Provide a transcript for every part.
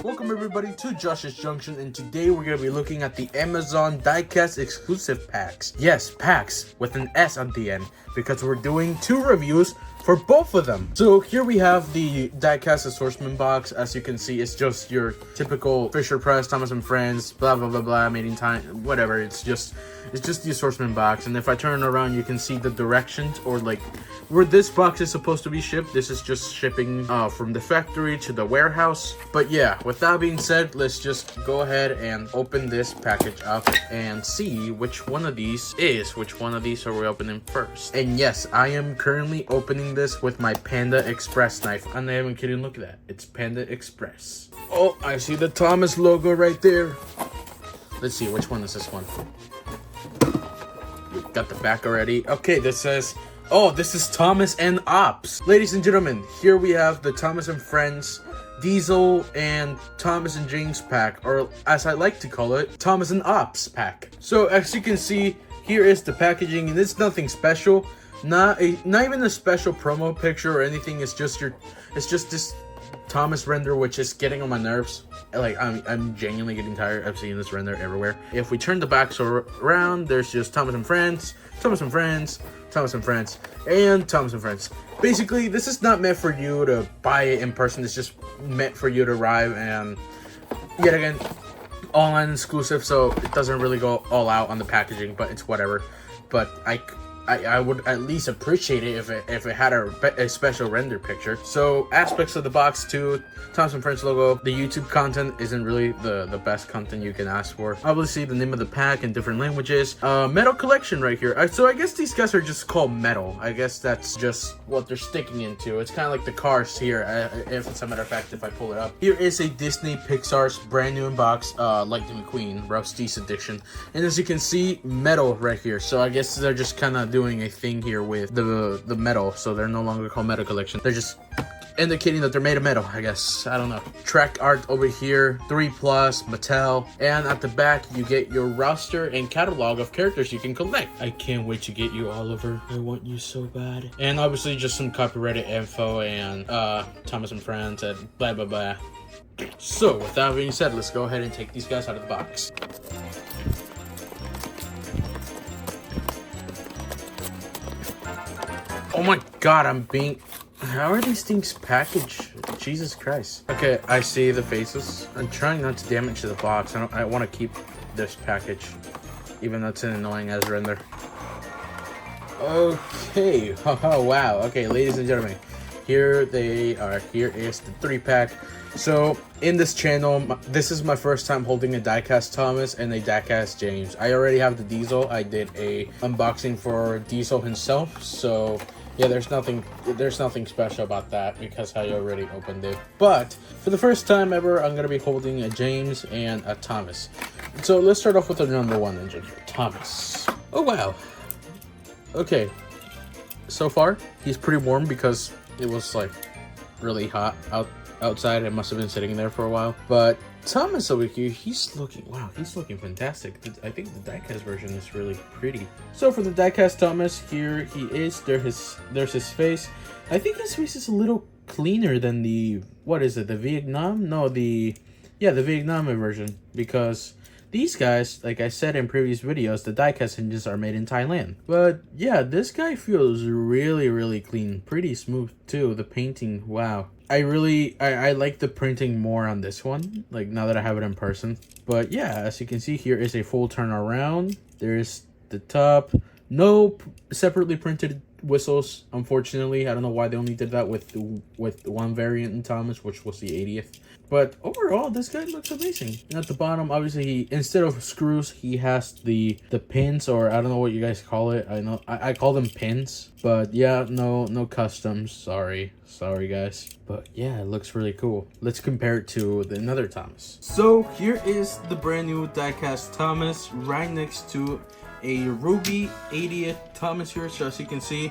Welcome everybody to Josh's Junction, and today we're going to be looking at the Amazon Diecast exclusive packs. Yes, packs with an S at the end, because we're doing 2 reviews for both of them. So here we have the Diecast assortment box. As you can see, it's just your typical Fisher Price, Thomas and Friends, blah blah blah blah, made in time, whatever. It's just the assortment box. And if I turn it around, you can see the directions, or like where this box is supposed to be shipped. This is just shipping from the factory to the warehouse. But yeah, with that being said, let's just go ahead and open this package up and see which one of these are we opening first. And yes, I am currently opening this with my Panda Express knife. I'm not even kidding, look at that. It's Panda Express. Oh, I see the Thomas logo right there. Let's see, which one is this one? We got the back already. Okay, this says, oh, this is Thomas and Ops. Ladies and gentlemen, here we have the Thomas and Friends Diesel and Thomas and James pack, or as I like to call it, Thomas and Ops pack. So as you can see, here is the packaging, and it's nothing special. Not even a special promo picture or anything. It's just this Thomas render, which is getting on my nerves. Like, I'm genuinely getting tired of seeing this render everywhere. If we turn the backs around, there's just Thomas and Friends, Thomas and Friends, Thomas and Friends, and Thomas and Friends. Basically, this is not meant for you to buy it in person. It's just meant for you to arrive, and yet again, online exclusive, so it doesn't really go all out on the packaging, but it's whatever. But I would at least appreciate it if it had a special render picture. So aspects of the box too, Thomas and Friends logo. The YouTube content isn't really the best content you can ask for. Obviously the name of the pack in different languages. Metal collection right here. So I guess these guys are just called metal. I guess that's just what they're sticking into. It's kind of like the cars here. If it's a matter of fact, if I pull it up. Here is a Disney Pixar's brand new in box, Lightning McQueen, Roastie's edition. And as you can see, metal right here. So I guess they're just kind of doing a thing here with the metal, so they're no longer called metal collection. They're just indicating that they're made of metal, I guess. I don't know. Track art over here, 3+, Mattel, and at the back you get your roster and catalog of characters you can collect. I can't wait to get you, Oliver. I want you so bad. And obviously just some copyrighted info and Thomas and Friends and blah blah blah. So with that being said, let's go ahead and take these guys out of the box. Oh my god, how are these things packaged? Jesus Christ. Okay, I see the faces. I'm trying not to damage the box. I want to keep this package, even though it's an annoying as render. Okay. Oh, wow. Okay, ladies and gentlemen, here they are. Here is the 3-pack. So in this channel, this is my first time holding a Diecast Thomas and a Diecast James. I already have the Diesel. I did a unboxing for Diesel himself, so yeah, there's nothing special about that because I already opened it. But for the first time ever, I'm gonna be holding a James and a Thomas. So let's start off with the number 1 engine, Thomas. Oh wow. Okay. So far, he's pretty warm because it was like really hot outside. It must have been sitting there for a while. But Thomas over here, he's looking fantastic. I think the diecast version is really pretty. So for the diecast Thomas, here he is. There's his face. I think his face is a little cleaner than the, what is it, the Vietnam? No, the Vietnam version, because these guys, like I said in previous videos, the diecast hinges are made in Thailand. But yeah, this guy feels really clean, pretty smooth too. The painting, wow. I like the printing more on this one, like now that I have it in person. But yeah, as you can see, here is a full turn around. There's the top. No separately printed whistles, unfortunately. I don't know why they only did that with one variant in Thomas, which was the 80th. But overall, this guy looks amazing. And at the bottom, obviously, instead of screws, he has the pins, or I don't know what you guys call it. I call them pins. But yeah, no customs. Sorry guys. But yeah, it looks really cool. Let's compare it to another Thomas. So here is the brand new Diecast Thomas right next to a Ruby 80th Thomas here. So as you can see,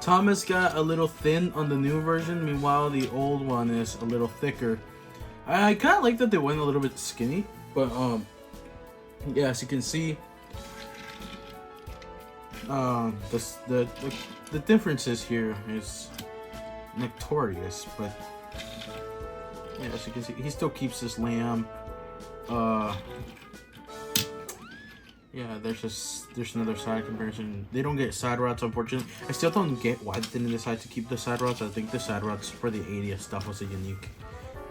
Thomas got a little thin on the new version. Meanwhile, the old one is a little thicker. I kind of like that they went a little bit skinny, but yeah, as you can see, the differences here is notorious. But Yeah, as you can see, he still keeps this lamb. Yeah, there's another side comparison. They don't get side rods, unfortunately. I still don't get why they didn't decide to keep the side rods. I think the side rods for the 80th stuff was a unique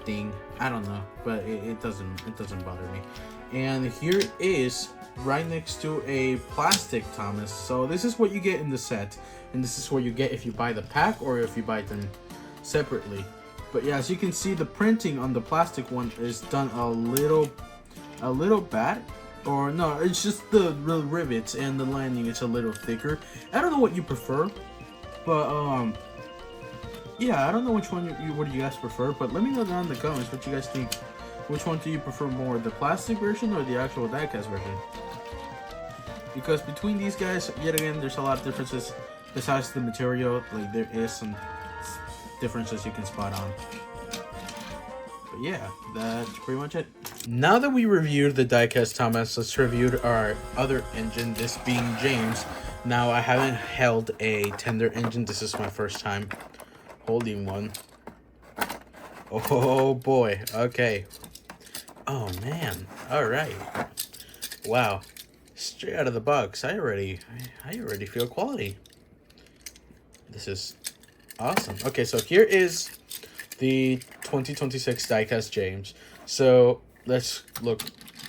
thing. I don't know, but it doesn't bother me. And here is right next to a plastic Thomas. So this is what you get in the set, and this is what you get if you buy the pack or if you buy them separately. But yeah, as you can see, the printing on the plastic one is done a little bad. Or no, it's just the rivets and the lining is a little thicker. I don't know what you prefer, but yeah, I don't know which one what do you guys prefer, but let me know down in the comments what you guys think. Which one do you prefer more, the plastic version or the actual diecast version? Because between these guys, yet again, there's a lot of differences besides the material. Like, there is some differences you can spot on. But yeah, that's pretty much it. Now that we reviewed the Diecast Thomas, let's review our other engine, this being James. Now, I haven't held a tender engine. This is my first time holding one. Oh boy, okay. Oh man, alright. Wow. Straight out of the box, I already feel quality. This is awesome. Okay, so here is the 2026 Diecast James. So let's look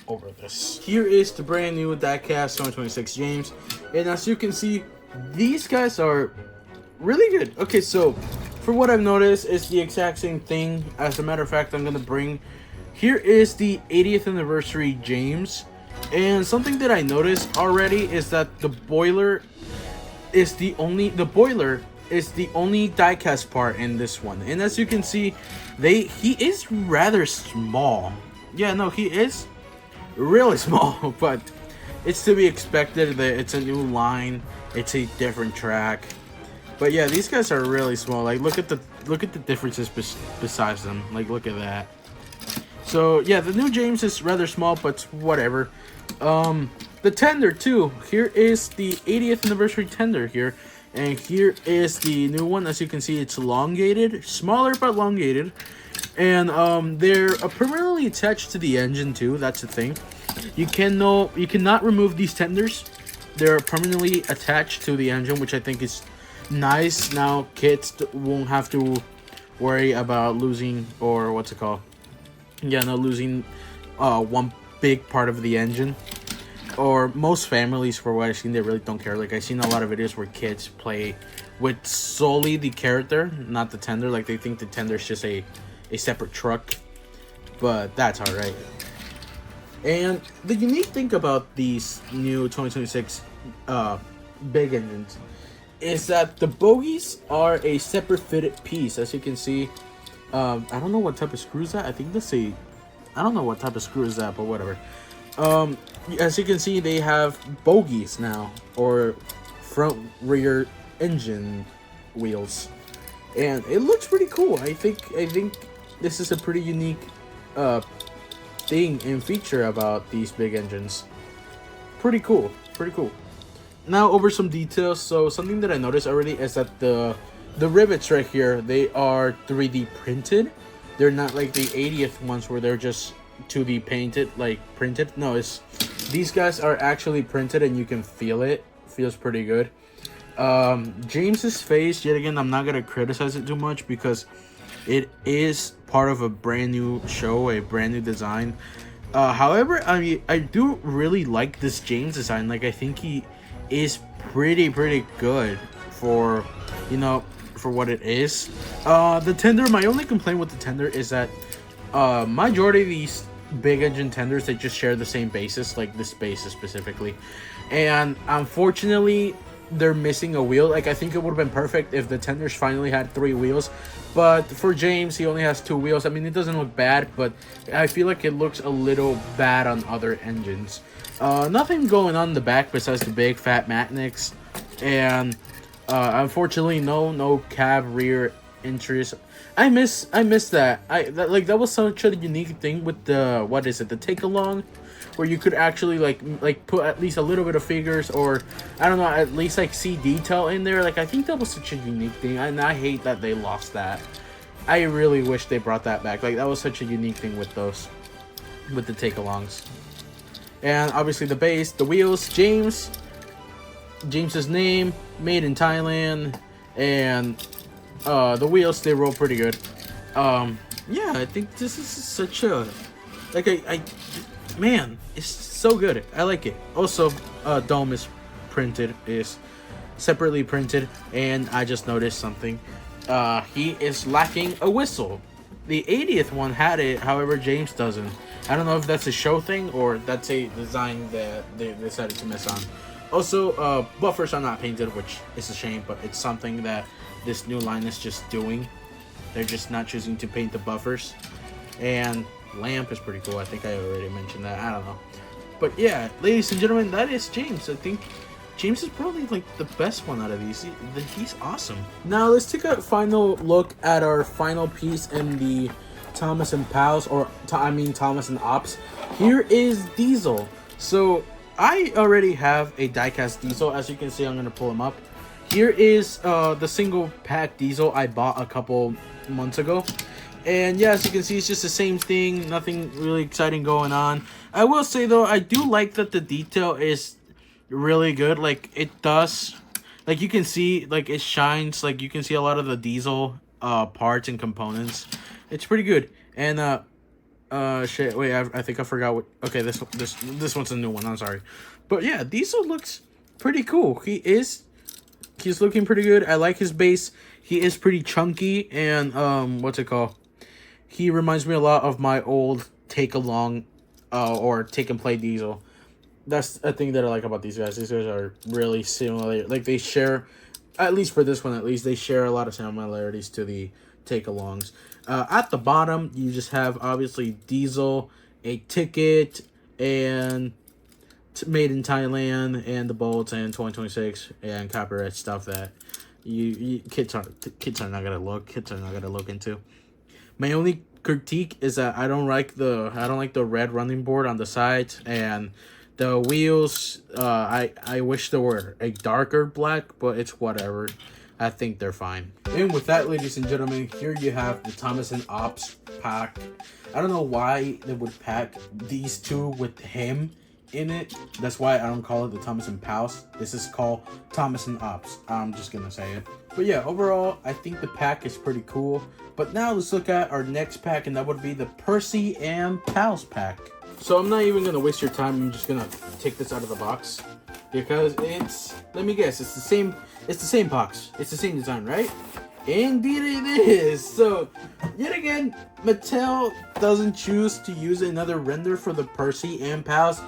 over this. Here is the brand new Diecast 2026 James, and as you can see, these guys are really good. Okay, so for what I've noticed, it's the exact same thing. As a matter of fact, I'm gonna bring. Here is the 80th anniversary James, and something that I noticed already is that the boiler is the only diecast part in this one. And as you can see, he is rather small. Yeah, no, he is really small, but it's to be expected that it's a new line, it's a different track. But yeah, these guys are really small. Like, look at the differences besides them. Like, look at that. So yeah, the new James is rather small, but whatever. The tender too. Here is the 80th anniversary tender here. And here is the new one. As you can see, it's elongated, smaller but elongated, and they're permanently attached to the engine too. That's the thing. You cannot remove these tenders. They're permanently attached to the engine, which I think is nice. Now kids won't have to worry about losing, or what's it called? Yeah, no, losing one big part of the engine. Or most families, for what I've seen, they really don't care. Like, I've seen a lot of videos where kids play with solely the character, not the tender. Like, they think the tender is just a separate truck. But that's alright. And the unique thing about these new 2026 big engines is that the bogies are a separate fitted piece. As you can see, I don't know what type of screw is that. I think that's I don't know what type of screw is that, but whatever. As you can see, they have bogies now, or front rear engine wheels, and it looks pretty cool. I think this is a pretty unique thing and feature about these big engines. Pretty cool. Now over some details. So something that I noticed already is that the rivets right here, they are 3D printed. They're not like the 80th ones where they're just 2D painted, like printed. No, these guys are actually printed, and you can feel it. Feels pretty good. James's face, yet again, I'm not gonna criticize it too much because it is part of a brand new show, a brand new design. However, I do really like this James design. Like, I think he is pretty good for, for what it is. The tender, my only complaint with the tender is that majority of these big engine tenders, they just share the same basis, like this basis specifically, and unfortunately they're missing a wheel. Like, I think it would have been perfect if the tenders finally had 3 wheels, but for James, he only has 2 wheels. I mean, it doesn't look bad, but I feel like it looks a little bad on other engines. Nothing going on in the back besides the big fat magnets, and unfortunately no cab rear entries. I miss that. That was such a unique thing with the, what is it, the take along, where you could actually like put at least a little bit of figures, or I don't know, at least like see detail in there. Like, I think that was such a unique thing, and I hate that they lost that. I really wish they brought that back. Like, that was such a unique thing with those, with the take-alongs. And obviously the base, the wheels, James's name, made in Thailand, and the wheels, they roll pretty good. Yeah, I think this is such a, like, man, it's so good. I like it. Also, dome is separately printed, and I just noticed something. He is lacking a whistle. The 80th one had it, however James doesn't. I don't know if that's a show thing or that's a design that they decided to miss on. Also, buffers are not painted, which is a shame, but it's something that this new line is just doing. They're just not choosing to paint the buffers. And lamp is pretty cool. I think I already mentioned that. I don't know. But yeah, ladies and gentlemen, that is James. I think James is probably like the best one out of these. He's awesome. Now let's take a final look at our final piece in the Thomas and Pals, or Thomas and Ops. Here is Diesel. So I already have a Diecast Diesel. As you can see, I'm going to pull him up. Here is the single pack Diesel I bought a couple months ago. And yeah, as you can see, it's just the same thing. Nothing really exciting going on. I will say though, I do like that the detail is really good. Like, it does, like, you can see, like, it shines. Like, you can see a lot of the Diesel parts and components. It's pretty good. And shit, wait, I think I forgot what. Okay, this one's a new one. I'm sorry, but yeah, Diesel looks pretty cool. He's looking pretty good. I like his base. He is pretty chunky, and what's it called? He reminds me a lot of my old take along, or take and play Diesel. That's a thing that I like about these guys. These guys are really similar. Like, they share, at least for this one, at least they share a lot of similarities to the take-alongs. At the bottom, you just have obviously Diesel, a ticket, and made in Thailand, and the bolts, and 2026, and copyright stuff that kids are not gonna look into. My only critique is that I don't like the red running board on the sides, and the wheels. I wish they were a darker black, but it's whatever. I think they're fine. And with that, ladies and gentlemen, here you have the Thomas and Ops pack. I don't know why they would pack these two with him in it. That's why I don't call it the Thomas and Pals. This is called Thomas and Ops. I'm just gonna say it. But yeah, overall, I think the pack is pretty cool. But now let's look at our next pack, and that would be the Percy and Pals pack. So I'm not even gonna waste your time. I'm just gonna take this out of the box because it's, let me guess, it's the same box. It's the same design, right? Indeed it is. So yet again, Mattel doesn't choose to use another render for the Percy and Pals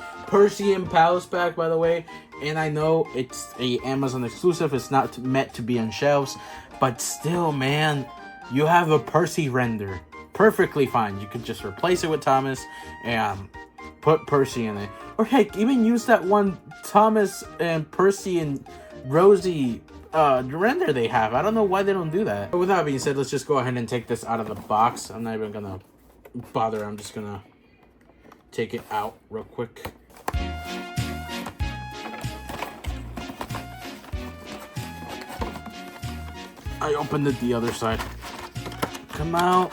pack, by the way. And I know it's a Amazon exclusive. It's not meant to be on shelves, but still, man, you have a Percy render. Perfectly fine. You could just replace it with Thomas and put Percy in it. Or heck, even use that one Thomas and Percy and Rosie render they have. I don't know why they don't do that. But with that being said, let's just go ahead and take this out of the box. I'm not even gonna bother. I'm just gonna take it out real quick. I opened it the other side. Come out.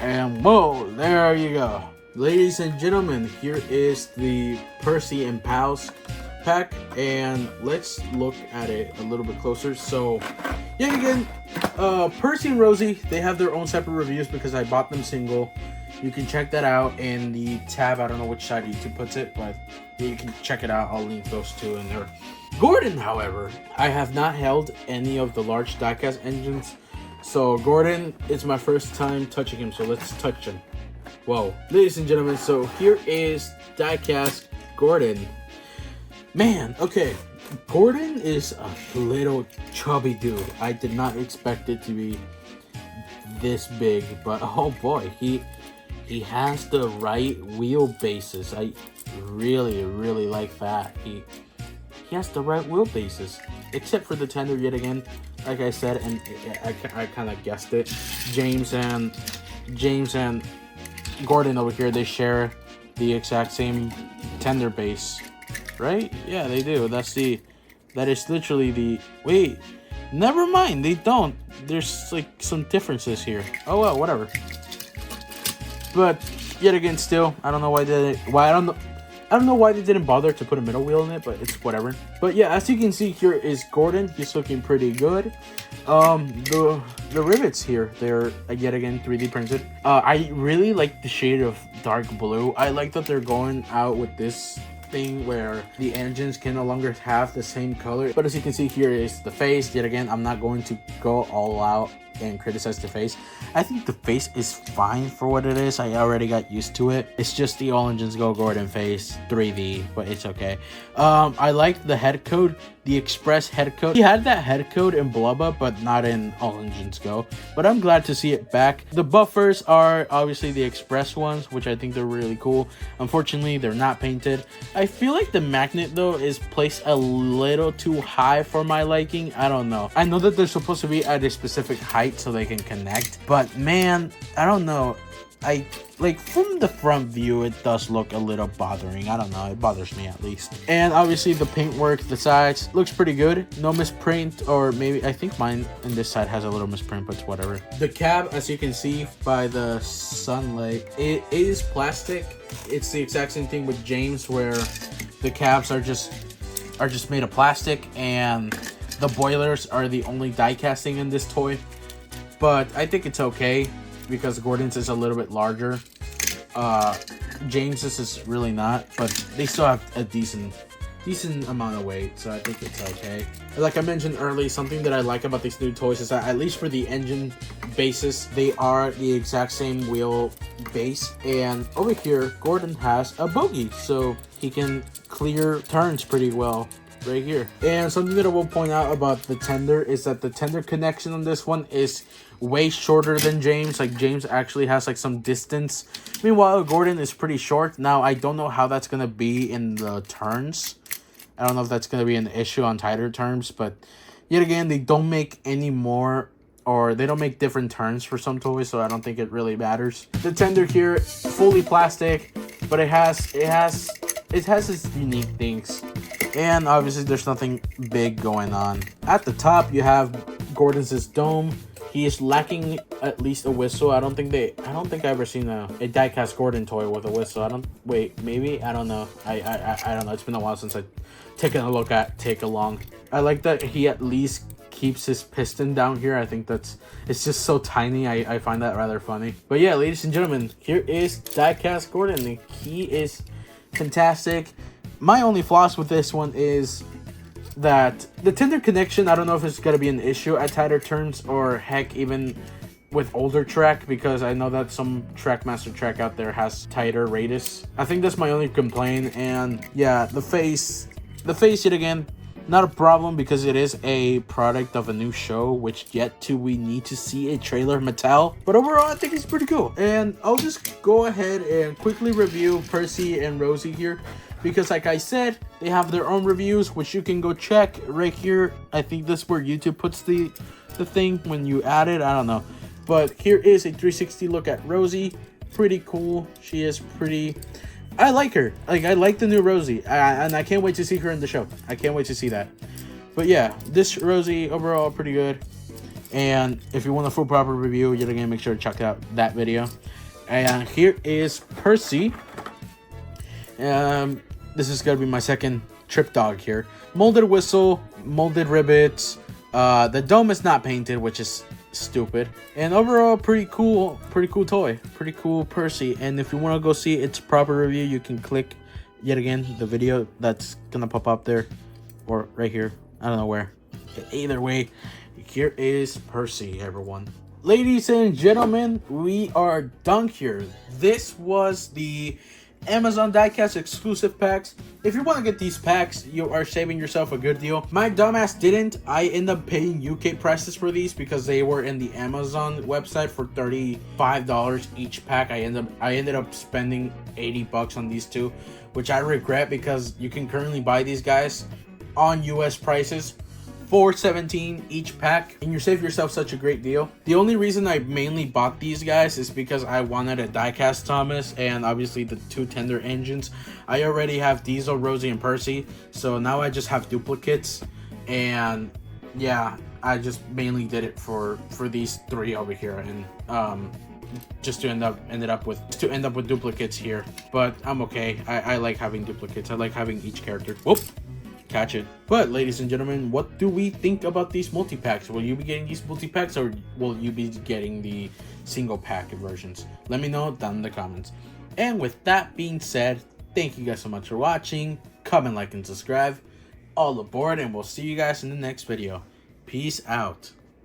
And whoa, there you go. Ladies and gentlemen, here is the Percy and Pals pack, and let's look at it a little bit closer. So yet again, Percy and Rosie, they have their own separate reviews because I bought them single. You can check that out in the tab. I don't know which side YouTube puts it, but you can check it out. I'll link those two in there. Gordon, however, I have not held any of the large diecast engines. So Gordon, it's my first time touching him, so let's touch him. Whoa. Ladies and gentlemen, so here is Diecast Gordon. Man, okay. Gordon is a little chubby dude. I did not expect it to be this big, but oh boy, he has the right wheelbases. I really like that. He has the right wheelbases, except for the tender yet again. Like I said, and I kind of guessed it. James and Gordon over here, they share the exact same tender base, right? Yeah, they do. That is literally the, wait, Never mind, they don't. There's like some differences here. Oh well, whatever. But yet again, still, I don't know why they I don't know why they didn't bother to put a middle wheel in it, but it's whatever. But yeah, as you can see here is Gordon. He's looking pretty good. The rivets here, they're yet again 3D printed. I really like the shade of dark blue. I like that they're going out with this thing where the engines can no longer have the same color. But as you can see here is the face. Yet again, I'm not going to go all out and criticize the face. I think the face is fine for what it is. I already got used to it. It's just the All Engines Go Gordon face 3D, but it's okay. I like the head code, the express head code. He had that head code in Blubba, but not in All Engines Go. But I'm glad to see it back. The buffers are obviously the express ones, which I think they're really cool. Unfortunately, they're not painted. I feel like the magnet though is placed a little too high for my liking. I don't know. I know that they're supposed to be at a specific height so they can connect, but man, I don't know. I like from the front view it does look a little bothering. I don't know, it bothers me at least. And obviously the paintwork, the sides looks pretty good. No misprint, or maybe I think mine in this side has a little misprint, but it's whatever. The cab, as you can see by the sunlight, it is plastic. It's the exact same thing with James, where the cabs are just made of plastic, and the boilers are the only die casting in this toy. But I think it's okay because Gordon's is a little bit larger. James's is really not, but they still have a decent amount of weight, so I think it's okay. Like I mentioned earlier, something that I like about these new toys is that at least for the engine bases, they are the exact same wheel base. And over here, Gordon has a bogey, so he can clear turns pretty well right here. And something that I will point out about the tender is that the tender connection on this one is way shorter than James. Like James actually has like some distance, meanwhile Gordon is pretty short. Now I don't know how that's gonna be in the turns. I don't know if that's gonna be an issue on tighter turns, but yet again, they don't make any more, or they don't make different turns for some toys, so I don't think it really matters. The tender here, fully plastic, but it has its unique things. And obviously there's nothing big going on. At the top you have Gordon's dome. He is lacking at least a whistle. I don't think I've ever seen a Diecast Gordon toy with a whistle. Maybe, I don't know. I don't know. It's been a while since I've taken a look at take along. I like that he at least keeps his piston down here. I think it's just so tiny. I find that rather funny. But yeah, ladies and gentlemen, here is Diecast Gordon. He is fantastic. My only flaws with this one is that the tender connection, I don't know if it's going to be an issue at tighter turns, or heck, even with older track, because I know that some Trackmaster track out there has tighter radius. I think that's my only complaint. And yeah, the face yet again, not a problem because it is a product of a new show, which we need to see a trailer Mattel. But overall, I think it's pretty cool. And I'll just go ahead and quickly review Percy and Rosie here, because like I said, they have their own reviews, which you can go check right here. I think that's where YouTube puts the thing when you add it. I don't know. But here is a 360 look at Rosie. Pretty cool. She is pretty... I like her. Like, I like the new Rosie. And I can't wait to see her in the show. I can't wait to see that. But yeah, this Rosie overall pretty good. And if you want a full proper review, yet again, make sure to check out that video. And here is Percy. This is gonna be my second trip dog here. Molded whistle, molded rivets. The dome is not painted, which is stupid. And overall, pretty cool toy. Pretty cool Percy. And if you want to go see its proper review, you can click yet again the video that's gonna pop up there, or right here. I don't know where. Either way, here is Percy, everyone. Ladies and gentlemen, we are done here. This was the Amazon Diecast exclusive packs. If you want to get these packs, you are saving yourself a good deal. My dumbass didn't. I ended up paying UK prices for these because they were in the Amazon website for $35 each pack. I ended up spending 80 bucks on these two, which I regret because you can currently buy these guys on US prices for $17 each pack, and you save yourself such a great deal. The only reason I mainly bought these guys is because I wanted a Diecast Thomas and obviously the two tender engines. I already have Diesel, Rosie, and Percy, so now I just have duplicates. And yeah, I just mainly did it for these 3 over here, and just to end up with duplicates here. But I'm okay. I like having duplicates. I like having each character. Whoop, catch it. But ladies and gentlemen, what do we think about these multi-packs? Will you be getting these multi-packs, or will you be getting the single pack versions? Let me know down in the comments. And with that being said, thank you guys so much for watching. Comment, like, and subscribe. All aboard, and we'll see you guys in the next video. Peace out.